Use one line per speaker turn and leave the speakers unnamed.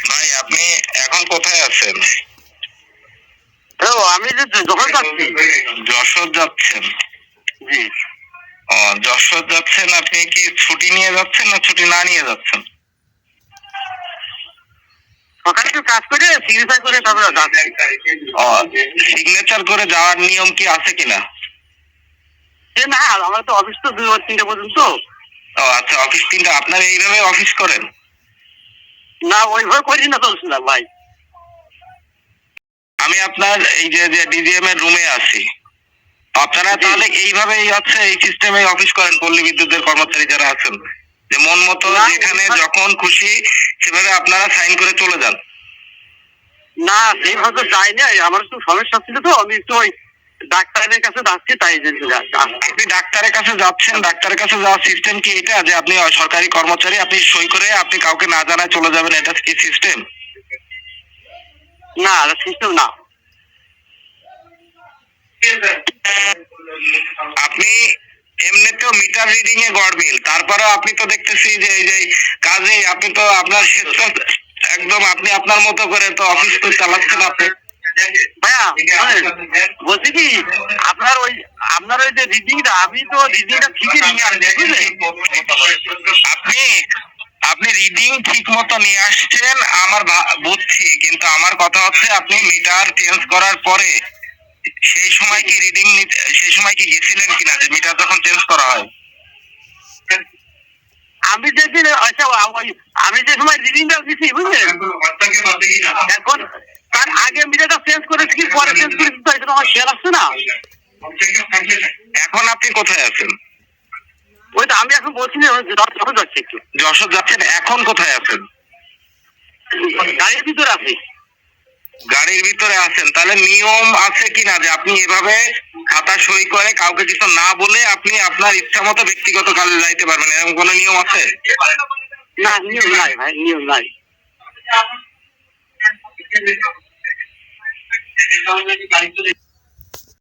ভাই আপনি এখন কোথায় আছেন?
আমি যে যশোর যাচ্ছি।
যশোর যাচ্ছেন?
জি।
যশোর যাচ্ছেন, আপনি কি ছুটি নিয়ে যাচ্ছেন না ছুটি না নিয়ে যাচ্ছেন?
সকালে একটু কাজ করে সিগনেচার করে তারপরে
সিগনেচার করে যাওয়ার নিয়ম কি আছে কিনা?
না, আমার তো অফিস তো 2-3টা পর্যন্ত।
আচ্ছা, অফিস 3টা। আপনারা এইভাবে অফিস করেন?
না, ওইভাবে করি না, চলছে না ভাই।
আমি আপনার এই যে ডিজিএম এর রুমে আছি। আপনারা তাহলে এইভাবেই হচ্ছে এই সিস্টেমে অফিস করেন? পল্লী বিদ্যুতের কর্মচারী যারা আছেন, যে মন মতো যেখানে যখন খুশি সেভাবে আপনারা সাইন করে চলে যান?
না, সেইভাবে তো যাই না, আমার একটু সমস্যা ছিল তো, আমি একটু ওই ডাক্তারের কাছে যাচ্ছি, তাই
আপনি ডাক্তারের কাছে যাচ্ছেন? ডাক্তারের কাছে যাওয়ার সিস্টেম কি এটা যে আপনি সরকারি কর্মচারী, আপনি সই করে আপনি কাউকে না জানায় চলে যাবেন, এটা কি সিস্টেম?
না, সিস্টেম না।
আপনি এমনিতেও মিটার রিডিং এ গড়মিল, তারপরে আপনি তো দেখতেছি যে এই যে কাজে আপনি তো আপনার একদম আপনি আপনার মতো করে তো অফিস তো চালাচ্ছেন আপনি।
ভাইয়া বলছি কি, আপনার ওই যে রিডিংটা, আমি তো রিডিংটা ঠিকই নিয়ে আসছি, বুঝলেন?
আপনি রিডিং ঠিক মতো নিয়ে আসছেন, আমার বুঝছি, কিন্তু আমার কথা হচ্ছে আপনি মিটার চেঞ্জ করার পরে সেই সময় কি সেই সময় কি গেছিলেন কিনা, যে মিটার যখন চেঞ্জ করা হয়?
আমি যেদিন আচ্ছা আমি যে সময় রিডিংটা দিচ্ছি, বুঝলেন, এখন তার আগে মিটারটা চেঞ্জ করেছি কি পরে চেঞ্জ করেছি, তো এটা আমার খেয়াল আসছে না।
এখন আপনি কোথায় আছেন?
ওই তো আমি এখন বলছি যশোর যাচ্ছি একটু।
যশোর যাচ্ছেন, এখন কোথায় আছেন?
গাড়ির ভিতরে আছি।
গাড়ির ভিতরে আছেন, তাহলে নিয়ম আছে কিনা যে আপনি এভাবে খাতা সই করে কাউকে কিছু না বলে আপনি আপনার ইচ্ছা মতো ব্যক্তিগত কাজে যাইতে পারবেন, এরকম কোনো নিয়ম আছে?
না, নিয়ম নাই ভাই, নিয়ম নাই।